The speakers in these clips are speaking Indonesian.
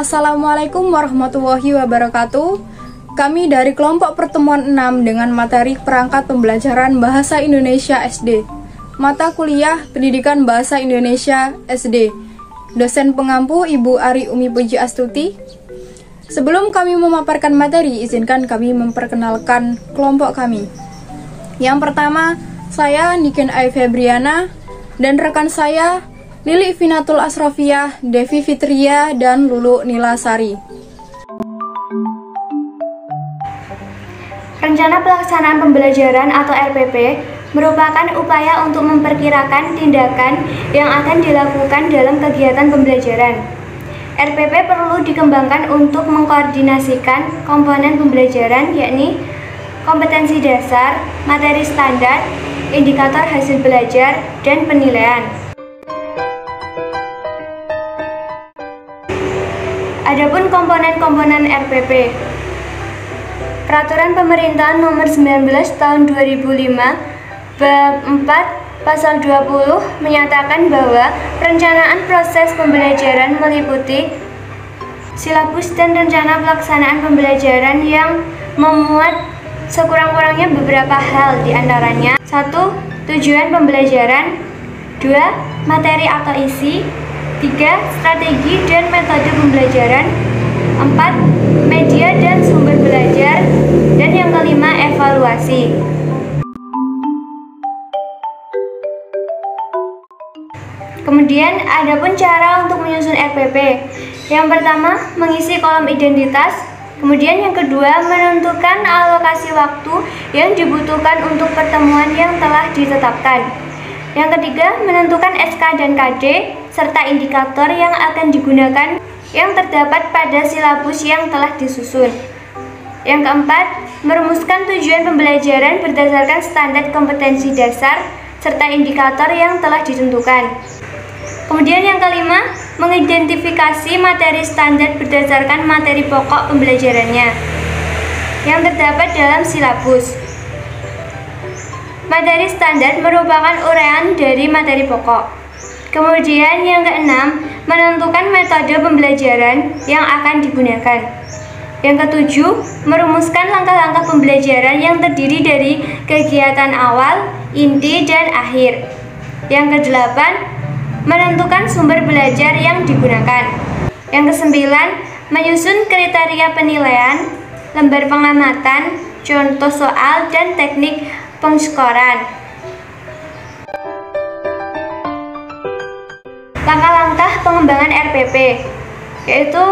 Assalamualaikum warahmatullahi wabarakatuh. Kami dari kelompok pertemuan 6 dengan materi perangkat pembelajaran Bahasa Indonesia SD. Mata kuliah Pendidikan Bahasa Indonesia SD. Dosen pengampu Ibu Ari Umi Puji Astuti. Sebelum kami memaparkan materi, izinkan kami memperkenalkan kelompok kami. Yang pertama, saya Niken Ai Febriana dan rekan saya Lili Finatul Asrofiyah, Devi Fitria, dan Lulu Nilasari. Rencana Pelaksanaan Pembelajaran atau RPP merupakan upaya untuk memperkirakan tindakan yang akan dilakukan dalam kegiatan pembelajaran. RPP perlu dikembangkan untuk mengkoordinasikan komponen pembelajaran, yakni kompetensi dasar, materi standar, indikator hasil belajar, dan penilaian. Adapun komponen-komponen RPP, Peraturan Pemerintah Nomor 19 Tahun 2005 Bab 4 Pasal 20 menyatakan bahwa perencanaan proses pembelajaran meliputi silabus dan rencana pelaksanaan pembelajaran yang memuat sekurang-kurangnya beberapa hal, diantaranya 1. Tujuan pembelajaran, 2. Materi atau isi, 3. Strategi dan metode pembelajaran, 4. Media dan sumber belajar, dan yang kelima, evaluasi. Kemudian, adapun cara untuk menyusun RPP. Yang pertama, mengisi kolom identitas. Kemudian yang kedua, menentukan alokasi waktu yang dibutuhkan untuk pertemuan yang telah ditetapkan. Yang ketiga, menentukan SK dan KD, serta indikator yang akan digunakan yang terdapat pada silabus yang telah disusun. Yang keempat, merumuskan tujuan pembelajaran berdasarkan standar kompetensi dasar, serta indikator yang telah ditentukan. Kemudian yang kelima, mengidentifikasi materi standar berdasarkan materi pokok pembelajarannya yang terdapat dalam silabus. Materi standar merupakan uraian dari materi pokok. Kemudian yang keenam, menentukan metode pembelajaran yang akan digunakan. Yang ketujuh, merumuskan langkah-langkah pembelajaran yang terdiri dari kegiatan awal, inti, dan akhir. Yang kedelapan, menentukan sumber belajar yang digunakan. Yang kesembilan, menyusun kriteria penilaian, lembar pengamatan, contoh soal, dan teknik pengskoran. Langkah-langkah pengembangan RPP, yaitu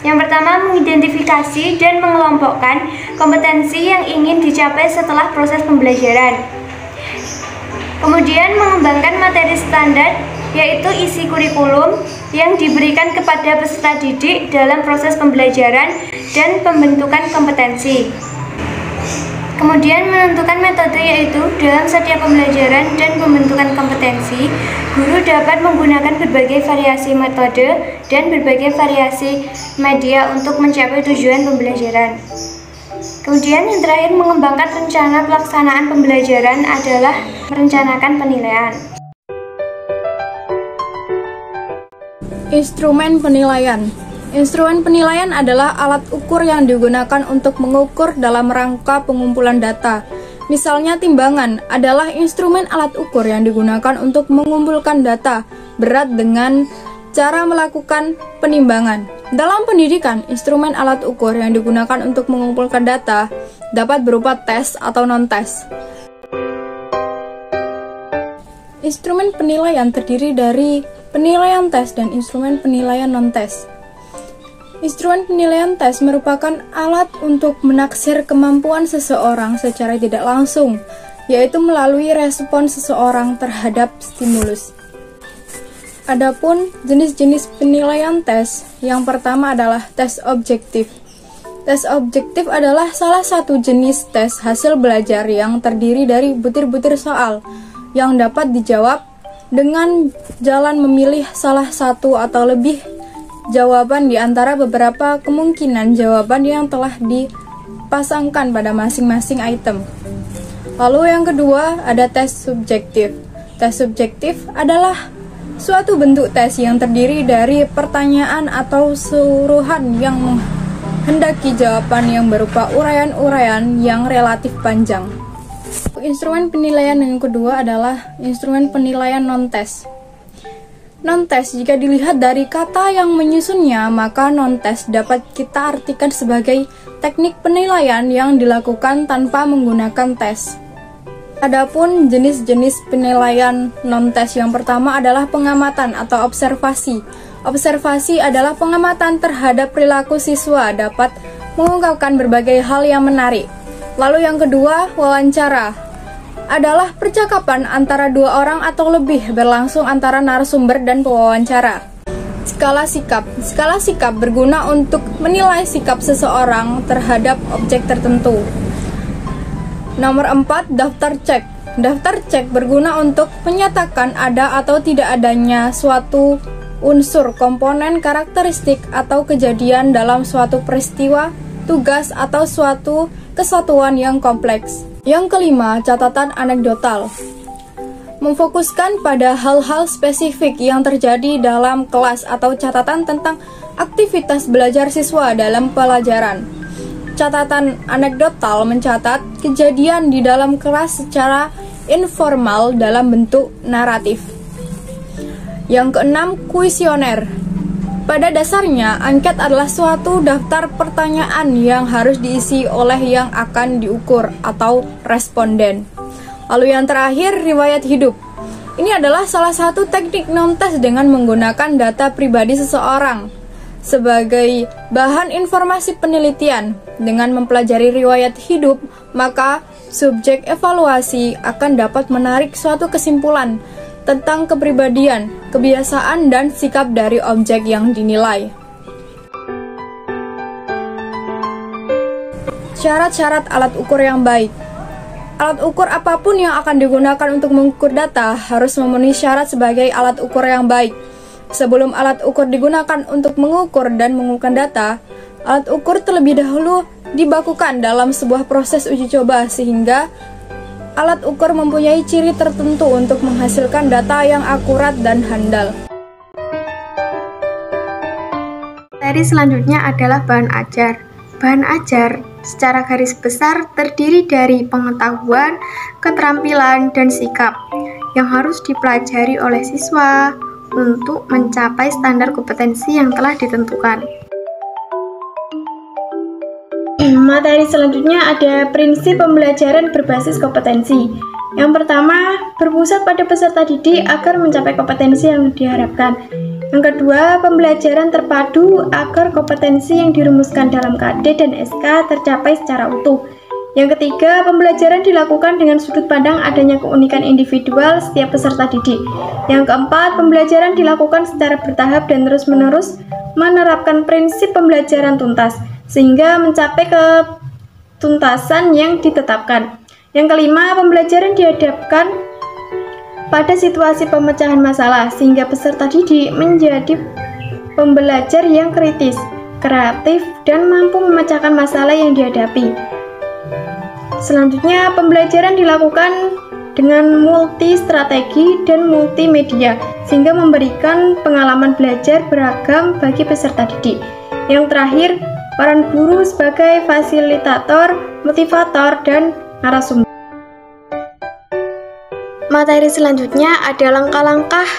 yang pertama, mengidentifikasi dan mengelompokkan kompetensi yang ingin dicapai setelah proses pembelajaran. Kemudian, mengembangkan materi standar, yaitu isi kurikulum yang diberikan kepada peserta didik dalam proses pembelajaran dan pembentukan kompetensi. Kemudian, menentukan metode, yaitu dalam setiap pembelajaran dan pembentukan kompetensi, guru dapat menggunakan berbagai variasi metode dan berbagai variasi media untuk mencapai tujuan pembelajaran. Kemudian yang terakhir, mengembangkan rencana pelaksanaan pembelajaran adalah merencanakan penilaian. Instrumen penilaian. Instrumen penilaian adalah alat ukur yang digunakan untuk mengukur dalam rangka pengumpulan data. Misalnya, timbangan adalah instrumen alat ukur yang digunakan untuk mengumpulkan data berat dengan cara melakukan penimbangan. Dalam pendidikan, instrumen alat ukur yang digunakan untuk mengumpulkan data dapat berupa tes atau non-tes. Instrumen penilaian terdiri dari penilaian tes dan instrumen penilaian non-tes. Instrumen penilaian tes merupakan alat untuk menaksir kemampuan seseorang secara tidak langsung, yaitu melalui respon seseorang terhadap stimulus. Adapun jenis-jenis penilaian tes, yang pertama adalah tes objektif. Tes objektif adalah salah satu jenis tes hasil belajar yang terdiri dari butir-butir soal yang dapat dijawab dengan jalan memilih salah satu atau lebih jawaban di antara beberapa kemungkinan jawaban yang telah dipasangkan pada masing-masing item. Lalu yang kedua ada tes subjektif. Tes subjektif adalah suatu bentuk tes yang terdiri dari pertanyaan atau suruhan yang menghendaki jawaban yang berupa uraian-uraian yang relatif panjang. Instrumen penilaian yang kedua adalah instrumen penilaian non-tes. Non-tes jika dilihat dari kata yang menyusunnya, maka non-tes dapat kita artikan sebagai teknik penilaian yang dilakukan tanpa menggunakan tes. Adapun jenis-jenis penilaian non-tes yang pertama adalah pengamatan atau observasi. Observasi adalah pengamatan terhadap perilaku siswa, dapat mengungkapkan berbagai hal yang menarik. Lalu yang kedua, wawancara adalah percakapan antara dua orang atau lebih berlangsung antara narasumber dan pewawancara. Skala sikap. Skala sikap berguna untuk menilai sikap seseorang terhadap objek tertentu. Nomor 4, daftar cek. Daftar cek berguna untuk menyatakan ada atau tidak adanya suatu unsur, komponen, karakteristik, atau kejadian dalam suatu peristiwa, tugas, atau suatu kesatuan yang kompleks. Yang kelima, catatan anekdotal. Memfokuskan pada hal-hal spesifik yang terjadi dalam kelas atau catatan tentang aktivitas belajar siswa dalam pelajaran. Catatan anekdotal mencatat kejadian di dalam kelas secara informal dalam bentuk naratif. Yang keenam, kuesioner. Pada dasarnya, angket adalah suatu daftar pertanyaan yang harus diisi oleh yang akan diukur atau responden. Lalu yang terakhir, riwayat hidup. Ini adalah salah satu teknik non-tes dengan menggunakan data pribadi seseorang sebagai bahan informasi penelitian. Dengan mempelajari riwayat hidup, maka subjek evaluasi akan dapat menarik suatu kesimpulan tentang kepribadian, kebiasaan, dan sikap dari objek yang dinilai. Syarat-syarat alat ukur yang baik. Alat ukur apapun yang akan digunakan untuk mengukur data harus memenuhi syarat sebagai alat ukur yang baik. Sebelum alat ukur digunakan untuk mengukur dan mengumpulkan data, alat ukur terlebih dahulu dibakukan dalam sebuah proses uji coba sehingga alat ukur mempunyai ciri tertentu untuk menghasilkan data yang akurat dan handal. Materi selanjutnya adalah bahan ajar. Bahan ajar secara garis besar terdiri dari pengetahuan, keterampilan, dan sikap yang harus dipelajari oleh siswa untuk mencapai standar kompetensi yang telah ditentukan. Materi selanjutnya ada prinsip pembelajaran berbasis kompetensi. Yang pertama, berpusat pada peserta didik agar mencapai kompetensi yang diharapkan. Yang kedua, pembelajaran terpadu agar kompetensi yang dirumuskan dalam KD dan SK tercapai secara utuh. Yang ketiga, pembelajaran dilakukan dengan sudut pandang adanya keunikan individual setiap peserta didik. Yang keempat, pembelajaran dilakukan secara bertahap dan terus-menerus menerapkan prinsip pembelajaran tuntas, sehingga mencapai ketuntasan yang ditetapkan. Yang kelima, pembelajaran dihadapkan pada situasi pemecahan masalah, sehingga peserta didik menjadi pembelajar yang kritis, kreatif, dan mampu memecahkan masalah yang dihadapi. Selanjutnya, pembelajaran dilakukan dengan multi strategi dan multimedia, sehingga memberikan pengalaman belajar beragam bagi peserta didik. Yang terakhir, peran guru sebagai fasilitator, motivator, dan narasumber. Materi selanjutnya ada langkah-langkah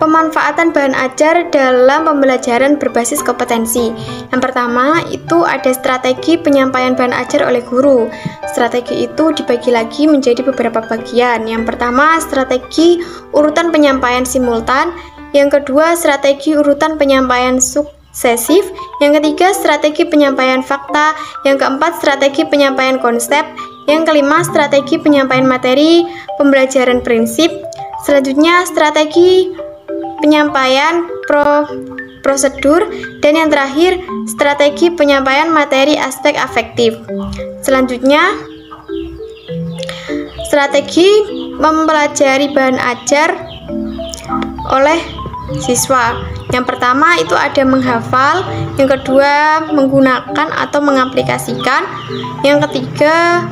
pemanfaatan bahan ajar dalam pembelajaran berbasis kompetensi. Yang pertama, itu ada strategi penyampaian bahan ajar oleh guru. Strategi itu dibagi lagi menjadi beberapa bagian. Yang pertama, strategi urutan penyampaian simultan. Yang kedua, strategi urutan penyampaian suksesif. Yang ketiga, strategi penyampaian fakta. Yang keempat, strategi penyampaian konsep. Yang kelima, strategi penyampaian materi pembelajaran prinsip. Selanjutnya, strategi penyampaian prosedur, dan yang terakhir, strategi penyampaian materi aspek afektif. Selanjutnya, strategi mempelajari bahan ajar oleh siswa. Yang pertama itu ada menghafal, yang kedua menggunakan atau mengaplikasikan, yang ketiga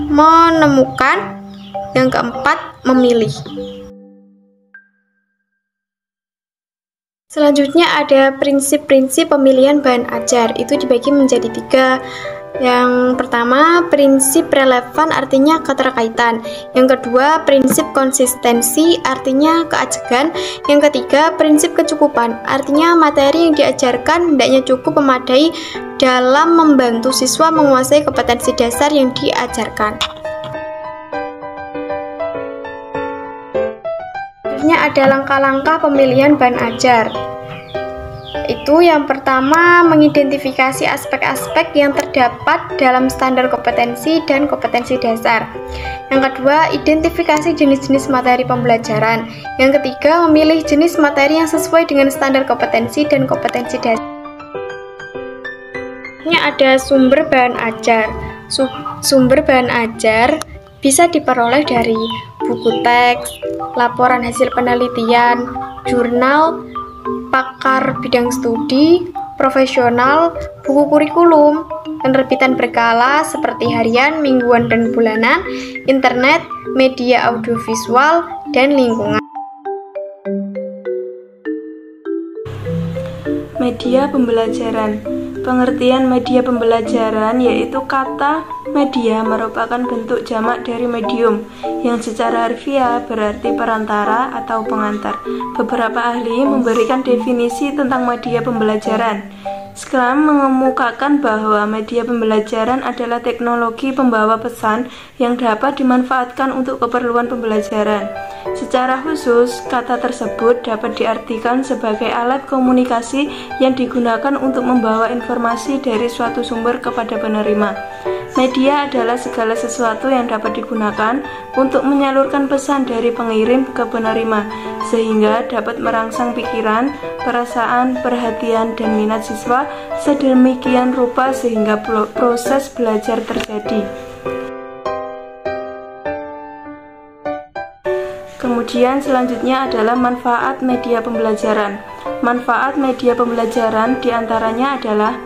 menemukan, yang keempat memilih. Selanjutnya ada prinsip-prinsip pemilihan bahan ajar, itu dibagi menjadi 3. Yang pertama, prinsip relevan artinya keterkaitan. Yang kedua, prinsip konsistensi artinya keajegan. Yang ketiga, prinsip kecukupan artinya materi yang diajarkan hendaknya cukup memadai dalam membantu siswa menguasai kompetensi dasar yang diajarkan. Selanjutnya ada langkah-langkah pemilihan bahan ajar. Itu yang pertama, mengidentifikasi aspek-aspek yang terdapat dalam standar kompetensi dan kompetensi dasar. Yang kedua, identifikasi jenis-jenis materi pembelajaran. Yang ketiga, memilih jenis materi yang sesuai dengan standar kompetensi dan kompetensi dasar. Ini ada sumber bahan ajar. Sumber bahan ajar bisa diperoleh dari buku teks, laporan hasil penelitian, jurnal, pakar bidang studi, profesional, buku kurikulum, penerbitan berkala seperti harian, mingguan, dan bulanan, internet, media audiovisual, dan lingkungan. Media pembelajaran. Pengertian media pembelajaran yaitu kata media merupakan bentuk jamak dari medium yang secara harfiah berarti perantara atau pengantar. Beberapa ahli memberikan definisi tentang media pembelajaran. Scrum mengemukakan bahwa media pembelajaran adalah teknologi pembawa pesan yang dapat dimanfaatkan untuk keperluan pembelajaran. Secara khusus, kata tersebut dapat diartikan sebagai alat komunikasi yang digunakan untuk membawa informasi dari suatu sumber kepada penerima. Media adalah segala sesuatu yang dapat digunakan untuk menyalurkan pesan dari pengirim ke penerima, sehingga dapat merangsang pikiran, perasaan, perhatian, dan minat siswa sedemikian rupa sehingga proses belajar terjadi. Kemudian selanjutnya adalah manfaat media pembelajaran. Manfaat media pembelajaran diantaranya adalah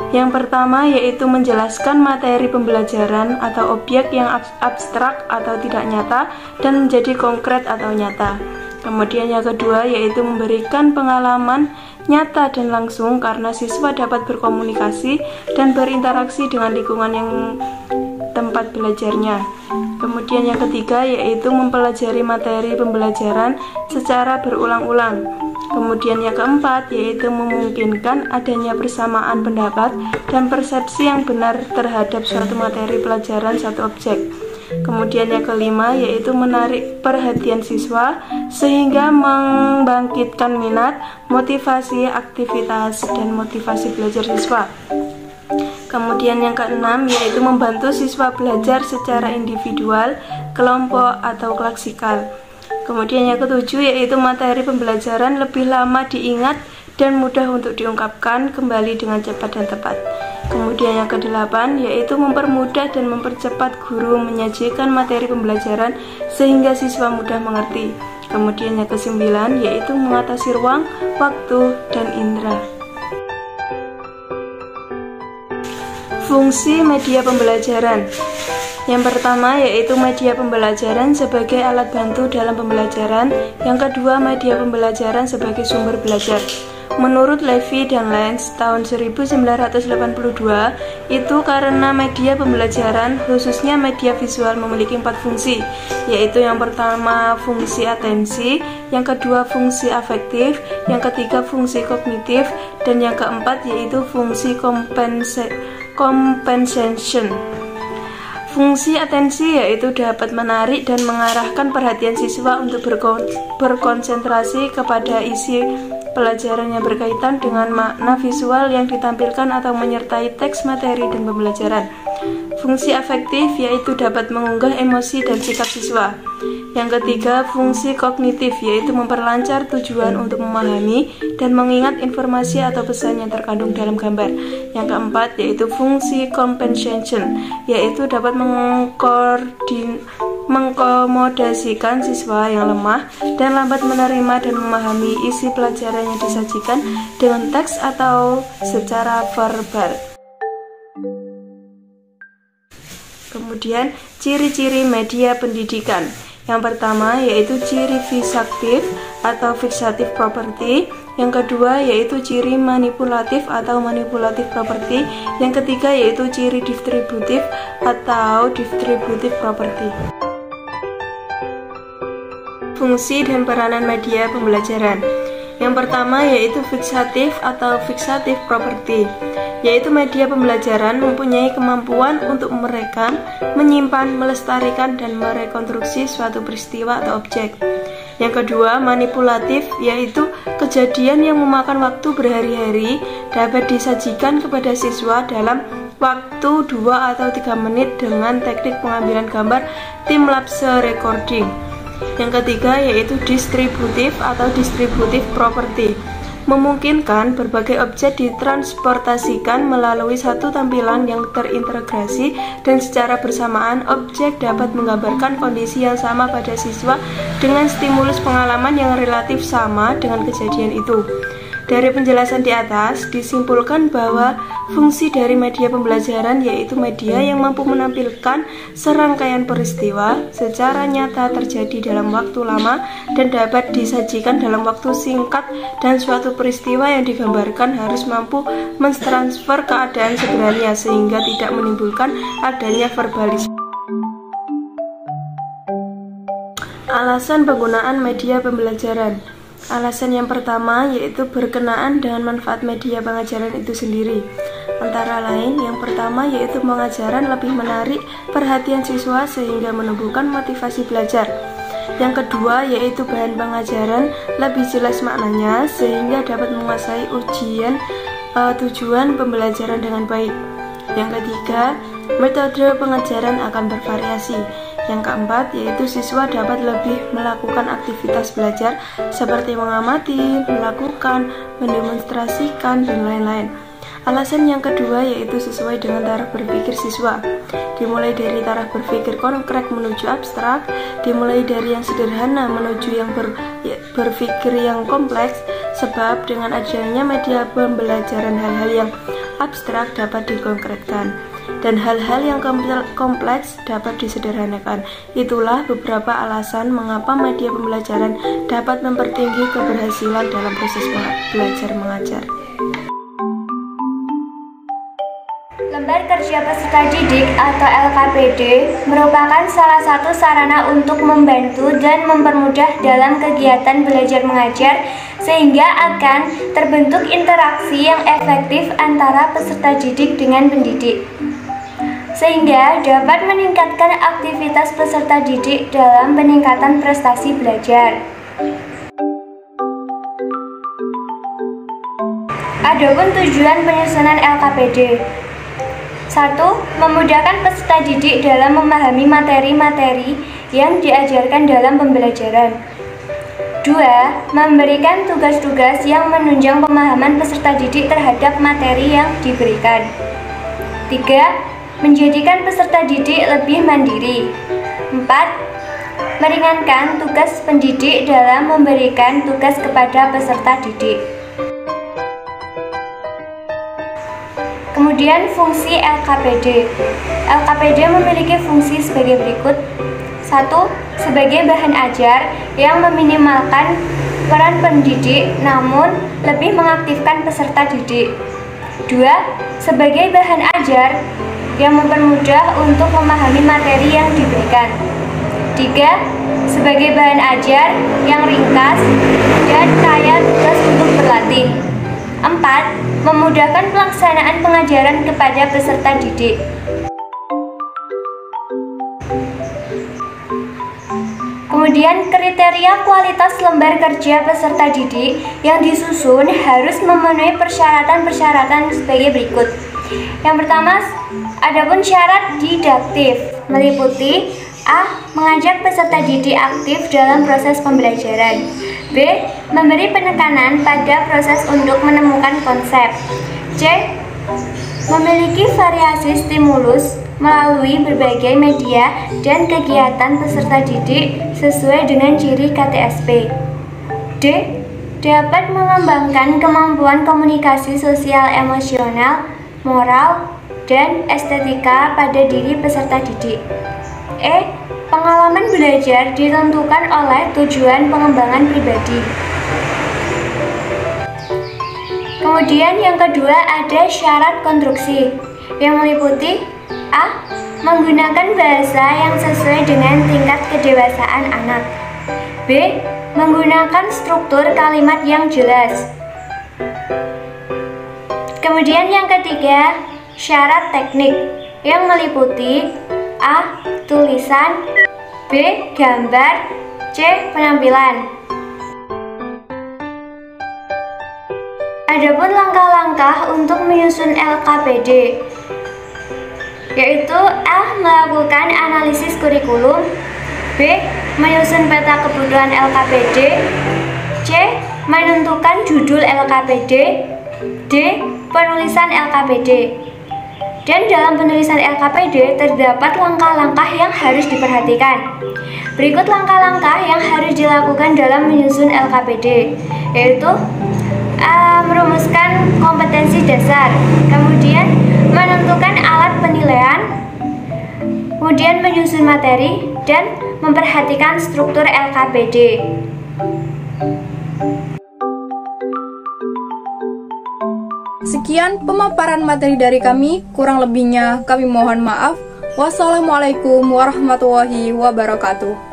yang pertama yaitu menjelaskan materi pembelajaran atau objek yang abstrak atau tidak nyata dan menjadi konkret atau nyata. Kemudian yang kedua yaitu memberikan pengalaman nyata dan langsung karena siswa dapat berkomunikasi dan berinteraksi dengan lingkungan yang tempat belajarnya. Kemudian yang ketiga yaitu mempelajari materi pembelajaran secara berulang-ulang. Kemudian yang keempat yaitu memungkinkan adanya persamaan pendapat dan persepsi yang benar terhadap suatu materi pelajaran satu objek. Kemudian yang kelima yaitu menarik perhatian siswa sehingga membangkitkan minat, motivasi aktivitas, dan motivasi belajar siswa. Kemudian yang keenam yaitu membantu siswa belajar secara individual, kelompok, atau klaksikal. Kemudian yang ketujuh yaitu materi pembelajaran lebih lama diingat dan mudah untuk diungkapkan kembali dengan cepat dan tepat. Kemudian yang kedelapan yaitu mempermudah dan mempercepat guru menyajikan materi pembelajaran sehingga siswa mudah mengerti. Kemudian yang kesembilan yaitu mengatasi ruang, waktu, dan indera. Fungsi media pembelajaran. Yang pertama yaitu media pembelajaran sebagai alat bantu dalam pembelajaran. Yang kedua, media pembelajaran sebagai sumber belajar. Menurut Levy dan Lenz tahun 1982, itu karena media pembelajaran, khususnya media visual, memiliki 4 fungsi, yaitu yang pertama fungsi atensi, yang kedua fungsi afektif, yang ketiga fungsi kognitif, dan yang keempat yaitu fungsi compensation. Fungsi atensi yaitu dapat menarik dan mengarahkan perhatian siswa untuk berkonsentrasi kepada isi pelajaran yang berkaitan dengan makna visual yang ditampilkan atau menyertai teks materi dan pembelajaran. Fungsi afektif yaitu dapat mengunggah emosi dan sikap siswa. Yang ketiga, fungsi kognitif yaitu memperlancar tujuan untuk memahami dan mengingat informasi atau pesan yang terkandung dalam gambar. Yang keempat yaitu fungsi compensation yaitu dapat mengkomodasikan siswa yang lemah dan lambat menerima dan memahami isi pelajaran yang disajikan dengan teks atau secara verbal. Kemudian, ciri-ciri media pendidikan. Yang pertama yaitu ciri fixatif atau fixative property, yang kedua yaitu ciri manipulatif atau manipulative property, yang ketiga yaitu ciri distributif atau distributive property. Fungsi dan peranan media pembelajaran. Yang pertama yaitu fixatif atau fixative property, yaitu media pembelajaran mempunyai kemampuan untuk merekam, menyimpan, melestarikan, dan merekonstruksi suatu peristiwa atau objek. Yang kedua, manipulatif, yaitu kejadian yang memakan waktu berhari-hari dapat disajikan kepada siswa dalam waktu 2 atau 3 menit dengan teknik pengambilan gambar time-lapse recording. Yang ketiga yaitu distributif atau distributive property, memungkinkan berbagai objek ditransportasikan melalui satu tampilan yang terintegrasi dan secara bersamaan objek dapat menggambarkan kondisi yang sama pada siswa dengan stimulus pengalaman yang relatif sama dengan kejadian itu. Dari penjelasan di atas disimpulkan bahwa fungsi dari media pembelajaran yaitu media yang mampu menampilkan serangkaian peristiwa secara nyata terjadi dalam waktu lama dan dapat disajikan dalam waktu singkat, dan suatu peristiwa yang digambarkan harus mampu mentransfer keadaan sebenarnya sehingga tidak menimbulkan adanya verbalisasi. Alasan penggunaan media pembelajaran. Alasan yang pertama yaitu berkenaan dengan manfaat media pengajaran itu sendiri. Antara lain, yang pertama yaitu pengajaran lebih menarik perhatian siswa sehingga menumbuhkan motivasi belajar. Yang kedua yaitu bahan pengajaran lebih jelas maknanya sehingga dapat menguasai tujuan pembelajaran dengan baik. Yang ketiga, metode pengajaran akan bervariasi. Yang keempat yaitu siswa dapat lebih melakukan aktivitas belajar seperti mengamati, melakukan, mendemonstrasikan, dan lain-lain. Alasan yang kedua yaitu sesuai dengan taraf berpikir siswa, dimulai dari taraf berpikir konkret menuju abstrak, dimulai dari yang sederhana menuju yang berpikir yang kompleks, sebab dengan adanya media pembelajaran hal-hal yang abstrak dapat dikonkretkan dan hal-hal yang kompleks dapat disederhanakan. Itulah beberapa alasan mengapa media pembelajaran dapat mempertinggi keberhasilan dalam proses belajar mengajar. Lembar Kerja Peserta Didik atau LKPD merupakan salah satu sarana untuk membantu dan mempermudah dalam kegiatan belajar mengajar sehingga akan terbentuk interaksi yang efektif antara peserta didik dengan pendidik, sehingga dapat meningkatkan aktivitas peserta didik dalam peningkatan prestasi belajar. Adapun tujuan penyusunan LKPD: 1. Memudahkan peserta didik dalam memahami materi-materi yang diajarkan dalam pembelajaran. 2. Memberikan tugas-tugas yang menunjang pemahaman peserta didik terhadap materi yang diberikan. 3. Menjadikan peserta didik lebih mandiri. 4. Meringankan tugas pendidik dalam memberikan tugas kepada peserta didik. Kemudian fungsi LKPD. LKPD memiliki fungsi sebagai berikut. 1. Sebagai bahan ajar yang meminimalkan peran pendidik namun lebih mengaktifkan peserta didik. 2. Sebagai bahan ajar yang mempermudah untuk memahami materi yang diberikan. 3. Sebagai bahan ajar yang ringkas dan kaya tugas untuk berlatih. 4. Memudahkan pelaksanaan pengajaran kepada peserta didik. Kemudian kriteria kualitas lembar kerja peserta didik yang disusun harus memenuhi persyaratan-persyaratan sebagai berikut. Yang pertama, adapun syarat didaktif meliputi: A. Mengajak peserta didik aktif dalam proses pembelajaran. B. Memberi penekanan pada proses untuk menemukan konsep. C. Memiliki variasi stimulus melalui berbagai media dan kegiatan peserta didik sesuai dengan ciri KTSP. D. Dapat mengembangkan kemampuan komunikasi sosial emosional, moral, dan estetika pada diri peserta didik. E. Pengalaman belajar ditentukan oleh tujuan pengembangan pribadi. Kemudian yang kedua ada syarat konstruksi yang meliputi A. Menggunakan bahasa yang sesuai dengan tingkat kedewasaan anak. B. Menggunakan struktur kalimat yang jelas. Kemudian yang ketiga, syarat teknik yang meliputi A. Tulisan, B. Gambar, C. Penampilan. Adapun langkah-langkah untuk menyusun LKPD, yaitu A. Melakukan analisis kurikulum, B. Menyusun peta kebutuhan LKPD, C. Menentukan judul LKPD, D. Penulisan LKPD. Dan dalam penulisan LKPD terdapat langkah-langkah yang harus diperhatikan. Berikut langkah-langkah yang harus dilakukan dalam menyusun LKPD, yaitu A. Merumuskan kompetensi dasar, kemudian menentukan alat penilaian, kemudian menyusun materi, dan memperhatikan struktur LKPD. Sekian pemaparan materi dari kami, kurang lebihnya kami mohon maaf. Wassalamualaikum warahmatullahi wabarakatuh.